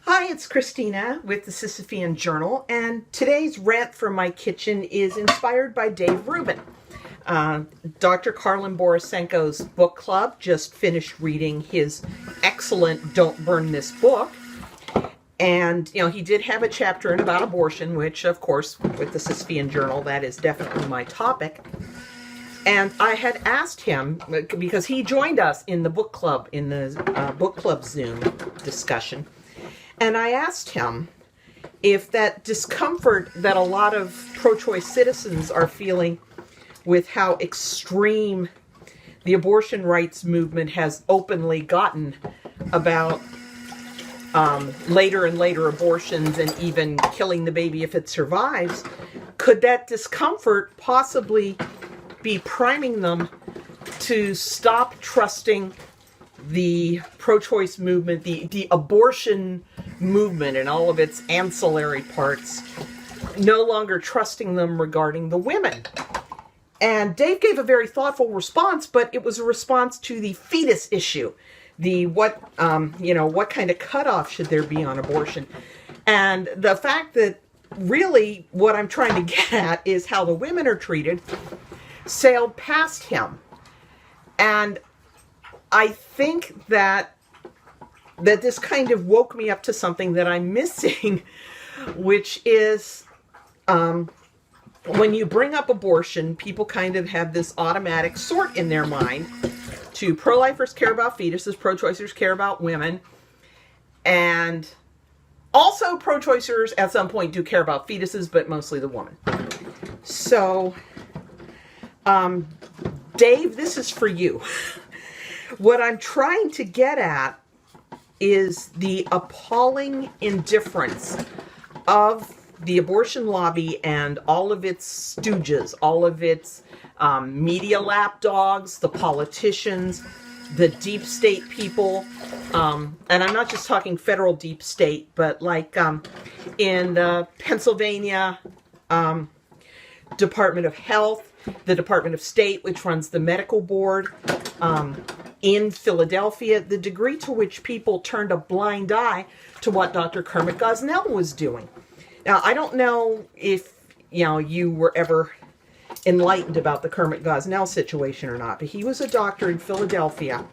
Hi, it's Christina with the Sisyphean Journal, and today's rant from my kitchen is inspired by Dave Rubin. Dr. Karlin Borisenko's book club just finished reading his excellent Don't Burn This book. And, he did have a chapter in about abortion, which, of course, with the Sisyphean Journal, that is definitely my topic. And I had asked him, because he joined us in the book club, in the book club Zoom discussion, and I asked him if that discomfort that a lot of pro-choice citizens are feeling with how extreme the abortion rights movement has openly gotten about later and later abortions and even killing the baby if it survives, could that discomfort possibly be priming them to stop trusting the pro-choice movement, the abortion movement and all of its ancillary parts, no longer trusting them regarding the women? And Dave gave a very thoughtful response, but it was a response to the fetus issue. What kind of cutoff should there be on abortion? And the fact that really what I'm trying to get at is how the women are treated sailed past him. And I think that this kind of woke me up to something that I'm missing, which is when you bring up abortion, people kind of have this automatic sort in their mind to pro-lifers care about fetuses, pro-choicers care about women, and also pro-choicers at some point do care about fetuses, but mostly the woman. So, Dave, this is for you. What I'm trying to get at is the appalling indifference of the abortion lobby and all of its stooges, all of its media lapdogs, the politicians, the deep state people, and I'm not just talking federal deep state, but like in the Pennsylvania Department of Health, the Department of State, which runs the medical board, in Philadelphia, the degree to which people turned a blind eye to what Dr. Kermit Gosnell was doing. Now, I don't know if, you were ever enlightened about the Kermit Gosnell situation or not, but he was a doctor in Philadelphia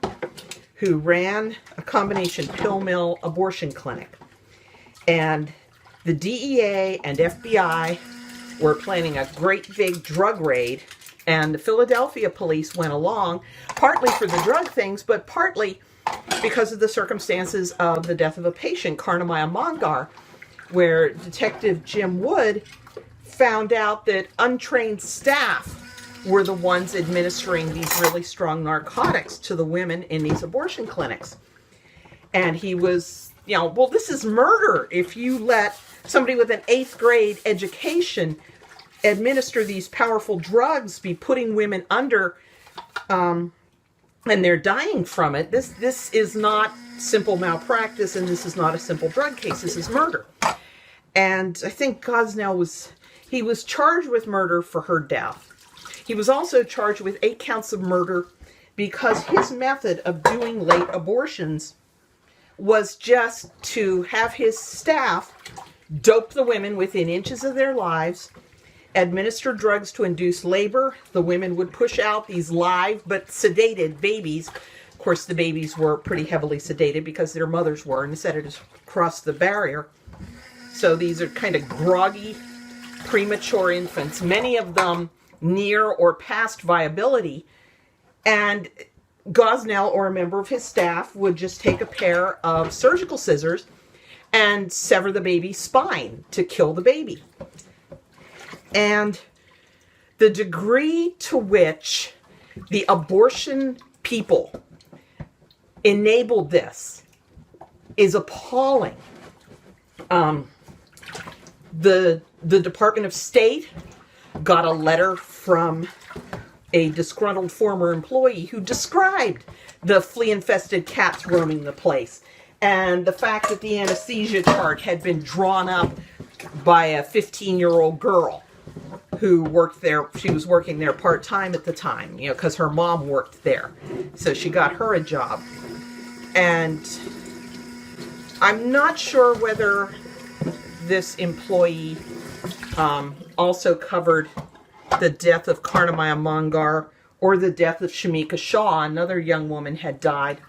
who ran a combination pill mill abortion clinic. And the DEA and FBI were planning a great big drug raid, and the Philadelphia police went along, partly for the drug things, but partly because of the circumstances of the death of a patient, Karnamaya Mongar, where Detective Jim Wood found out that untrained staff were the ones administering these really strong narcotics to the women in these abortion clinics. And he was, well, this is murder if you let somebody with an 8th grade education administer these powerful drugs, be putting women under, and they're dying from it. This is not simple malpractice, and this is not a simple drug case. This is murder. And I think Gosnell was charged with murder for her death. He was also charged with 8 counts of murder because his method of doing late abortions was just to have his staff dope the women within inches of their lives, administer drugs to induce labor. The women would push out these live but sedated babies. Of course, the babies were pretty heavily sedated because their mothers were, and instead of just cross the barrier. So these are kind of groggy, premature infants, many of them near or past viability. And Gosnell or a member of his staff would just take a pair of surgical scissors and sever the baby's spine to kill the baby. And the degree to which the abortion people enabled this is appalling. The Department of State got a letter from a disgruntled former employee who described the flea-infested cats roaming the place, and the fact that the anesthesia chart had been drawn up by a 15-year-old girl who worked there. She was working there part-time at the time, because her mom worked there. So she got her a job. And I'm not sure whether this employee also covered the death of Karnamaya Mangar or the death of Shamika Shaw. Another young woman had died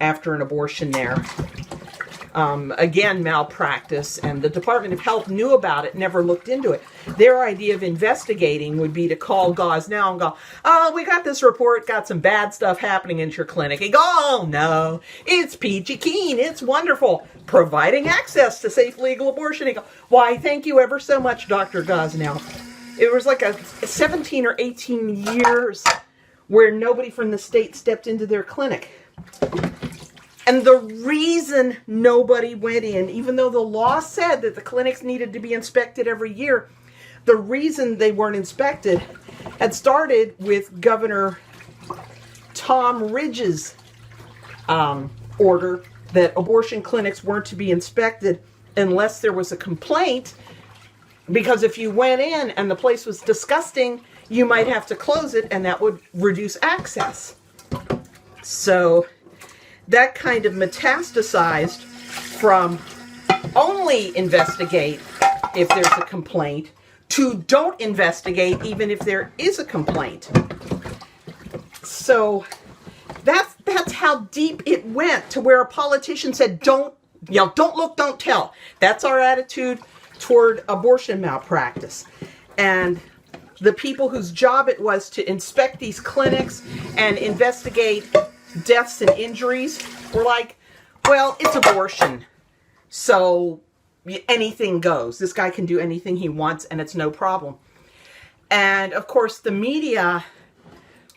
after an abortion there. Again, malpractice, and the Department of Health knew about it, never looked into it. Their idea of investigating would be to call Gosnell and go, oh, we got this report, got some bad stuff happening in your clinic. And go, oh, no, it's peachy keen, it's wonderful, providing access to safe legal abortion. And go, why, thank you ever so much, Dr. Gosnell. It was like a 17 or 18 years where nobody from the state stepped into their clinic. And the reason nobody went in, even though the law said that the clinics needed to be inspected every year, the reason they weren't inspected had started with Governor Tom Ridge's order that abortion clinics weren't to be inspected unless there was a complaint, because if you went in and the place was disgusting, you might have to close it, and that would reduce access. So that kind of metastasized from only investigate if there's a complaint to don't investigate even if there is a complaint. So that's how deep it went, to where a politician said, don't look, don't tell. That's our attitude toward abortion malpractice. And the people whose job it was to inspect these clinics and investigate deaths and injuries were like, well, it's abortion, so anything goes. This guy can do anything he wants, and it's no problem. And of course, the media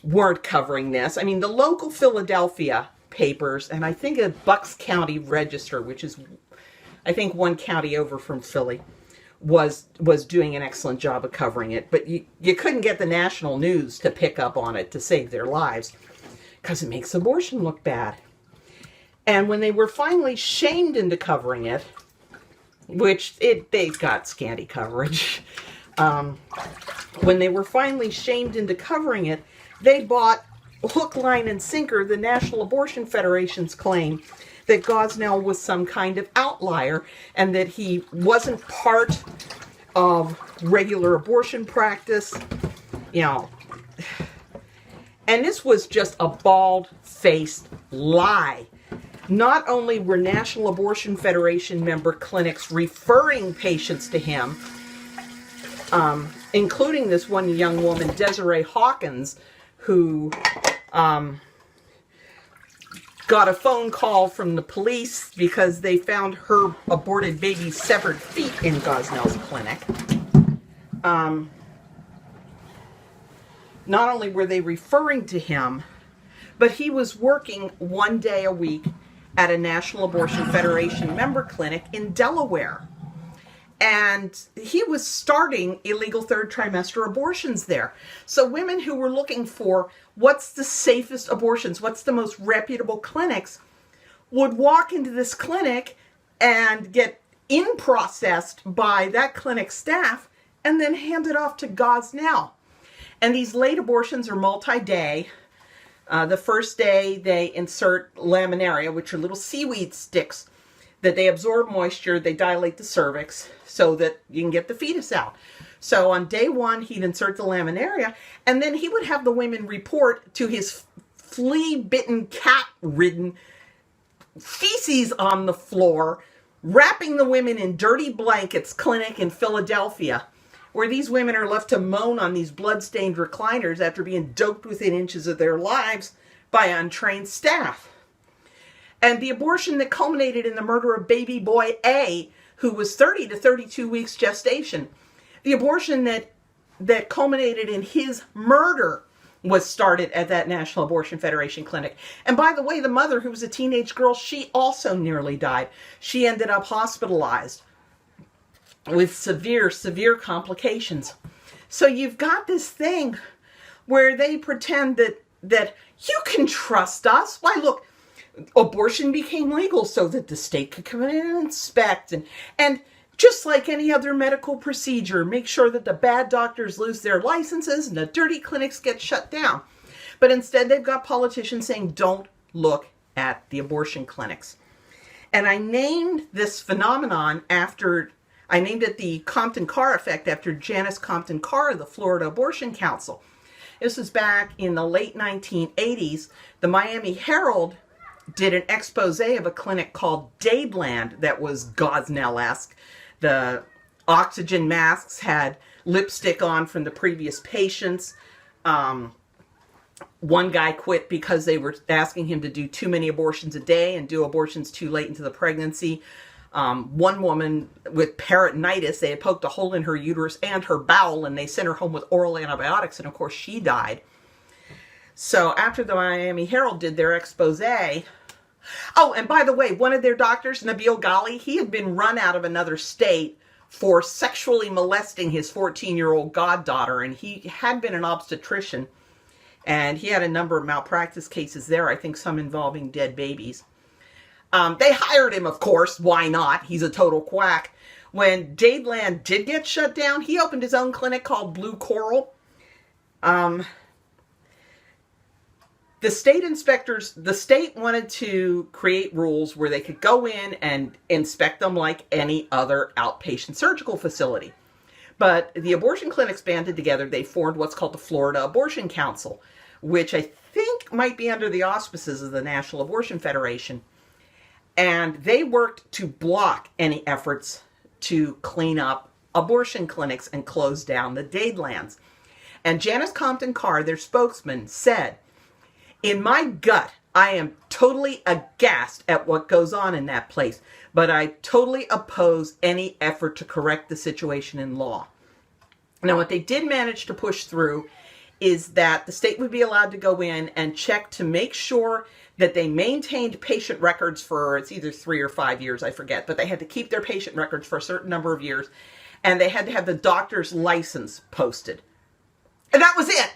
weren't covering this. I mean, the local Philadelphia papers, and I think a Bucks County Register, which is, I think, one county over from Philly, was doing an excellent job of covering it. But you couldn't get the national news to pick up on it to save their lives, because it makes abortion look bad. And when they were finally shamed into covering it, which they got scanty coverage, when they were finally shamed into covering it, they bought hook, line, and sinker the National Abortion Federation's claim that Gosnell was some kind of outlier and that he wasn't part of regular abortion practice, And this was just a bald-faced lie. Not only were National Abortion Federation member clinics referring patients to him, including this one young woman, Desiree Hawkins, who got a phone call from the police because they found her aborted baby's severed feet in Gosnell's clinic. Not only were they referring to him, but he was working one day a week at a National Abortion Federation member clinic in Delaware. And he was starting illegal third trimester abortions there. So women who were looking for what's the safest abortions, what's the most reputable clinics, would walk into this clinic and get in-processed by that clinic staff and then handed off to Gosnell. And these late abortions are multi-day. The first day they insert laminaria, which are little seaweed sticks that they absorb moisture, they dilate the cervix so that you can get the fetus out. So on day one, he'd insert the laminaria, and then he would have the women report to his flea-bitten, cat-ridden feces on the floor, wrapping the women in dirty blankets clinic in Philadelphia, where these women are left to moan on these blood-stained recliners after being doped within inches of their lives by untrained staff. And the abortion that culminated in the murder of baby boy A, who was 30 to 32 weeks gestation, the abortion that culminated in his murder was started at that National Abortion Federation clinic. And by the way, the mother, who was a teenage girl, she also nearly died. She ended up hospitalized with severe, severe complications. So you've got this thing where they pretend that you can trust us. Why, look, abortion became legal so that the state could come in and inspect and just like any other medical procedure, make sure that the bad doctors lose their licenses and the dirty clinics get shut down. But instead, they've got politicians saying, don't look at the abortion clinics. And I named this phenomenon I named it the Compton Carr effect after Janice Compton Carr, the Florida Abortion Council. This was back in the late 1980s. The Miami Herald did an expose of a clinic called Dadeland that was Gosnell-esque. The oxygen masks had lipstick on from the previous patients. One guy quit because they were asking him to do too many abortions a day and do abortions too late into the pregnancy. One woman with peritonitis, they had poked a hole in her uterus and her bowel, and they sent her home with oral antibiotics, and of course she died. So after the Miami Herald did their expose, oh, and by the way, one of their doctors, Nabil Ghali, he had been run out of another state for sexually molesting his 14-year-old goddaughter, and he had been an obstetrician, and he had a number of malpractice cases there, I think some involving dead babies. They hired him, of course. Why not? He's a total quack. When Dadeland did get shut down, he opened his own clinic called Blue Coral. The state wanted to create rules where they could go in and inspect them like any other outpatient surgical facility. But the abortion clinics banded together. They formed what's called the Florida Abortion Council, which I think might be under the auspices of the National Abortion Federation. And they worked to block any efforts to clean up abortion clinics and close down the Dadelands. And Janice Compton Carr, their spokesman, said, "In my gut, I am totally aghast at what goes on in that place, but I totally oppose any effort to correct the situation in law." Now, what they did manage to push through is that the state would be allowed to go in and check to make sure that they maintained patient records for, it's either 3 or 5 years, I forget, but they had to keep their patient records for a certain number of years, and they had to have the doctor's license posted. And that was it.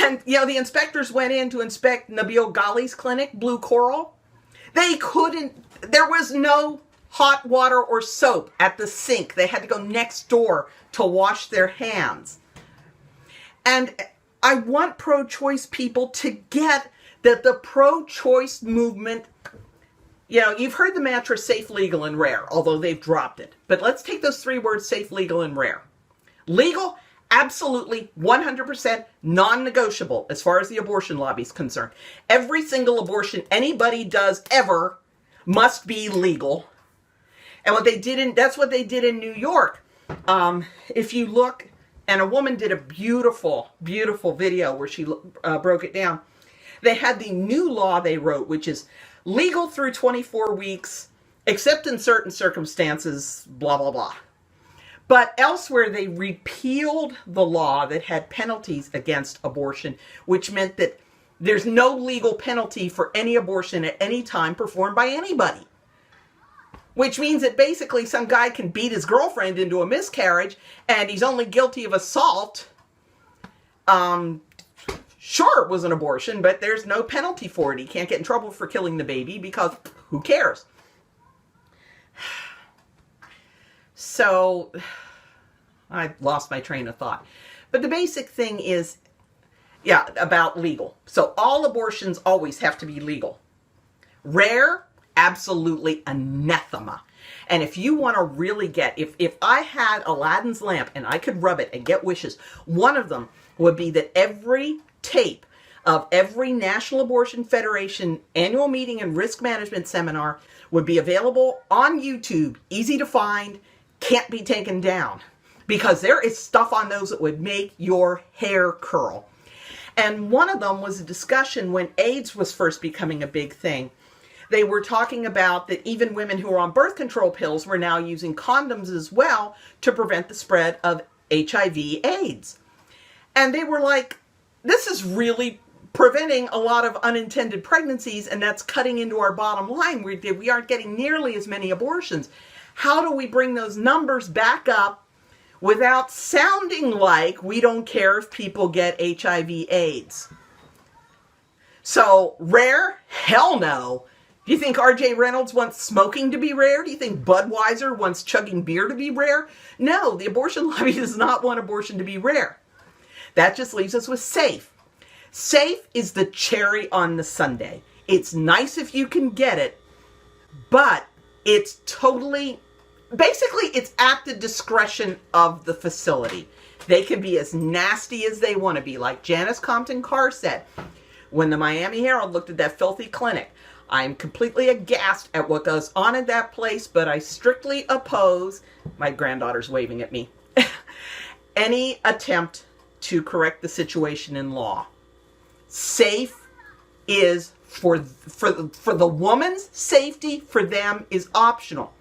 And, the inspectors went in to inspect Nabil Ghali's clinic, Blue Coral. There was no hot water or soap at the sink. They had to go next door to wash their hands. And I want pro-choice people to get that the pro-choice movement, you've heard the mantra safe, legal, and rare, although they've dropped it. But let's take those 3 words, safe, legal, and rare. Legal, absolutely 100% non-negotiable as far as the abortion lobby is concerned. Every single abortion anybody does ever must be legal. And that's what they did in New York. If you look, and a woman did a beautiful, beautiful video where she broke it down. They had the new law they wrote, which is legal through 24 weeks, except in certain circumstances, blah, blah, blah. But elsewhere, they repealed the law that had penalties against abortion, which meant that there's no legal penalty for any abortion at any time performed by anybody. Which means that basically some guy can beat his girlfriend into a miscarriage and he's only guilty of assault. Sure, it was an abortion, but there's no penalty for it. He can't get in trouble for killing the baby because who cares? So, I lost my train of thought. But the basic thing is, about legal. So all abortions always have to be legal. Rare, absolutely anathema. And if you want to really get, if I had Aladdin's lamp and I could rub it and get wishes, one of them would be that every tape of every National Abortion Federation annual meeting and risk management seminar would be available on YouTube, easy to find, can't be taken down. Because there is stuff on those that would make your hair curl. And one of them was a discussion when AIDS was first becoming a big thing. They were talking about that even women who are on birth control pills were now using condoms as well to prevent the spread of HIV/AIDS. And they were like, this is really preventing a lot of unintended pregnancies, and that's cutting into our bottom line. We aren't getting nearly as many abortions. How do we bring those numbers back up without sounding like we don't care if people get HIV/AIDS? So, rare? Hell no. Do you think R.J. Reynolds wants smoking to be rare? Do you think Budweiser wants chugging beer to be rare? No, the abortion lobby does not want abortion to be rare. That just leaves us with safe. Safe is the cherry on the sundae. It's nice if you can get it, But it's totally, basically it's at the discretion of the facility. They can be as nasty as they want to be. Like Janice Compton Carr said, when the Miami Herald looked at that filthy clinic, I'm completely aghast at what goes on in that place, but I strictly oppose, my granddaughter's waving at me, any attempt to correct the situation in law. Safe is for the woman's safety, for them, is optional.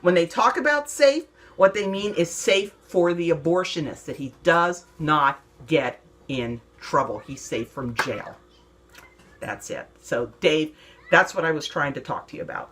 When they talk about safe, what they mean is safe for the abortionist, that he does not get in trouble. He's safe from jail. That's it. So, Dave, that's what I was trying to talk to you about.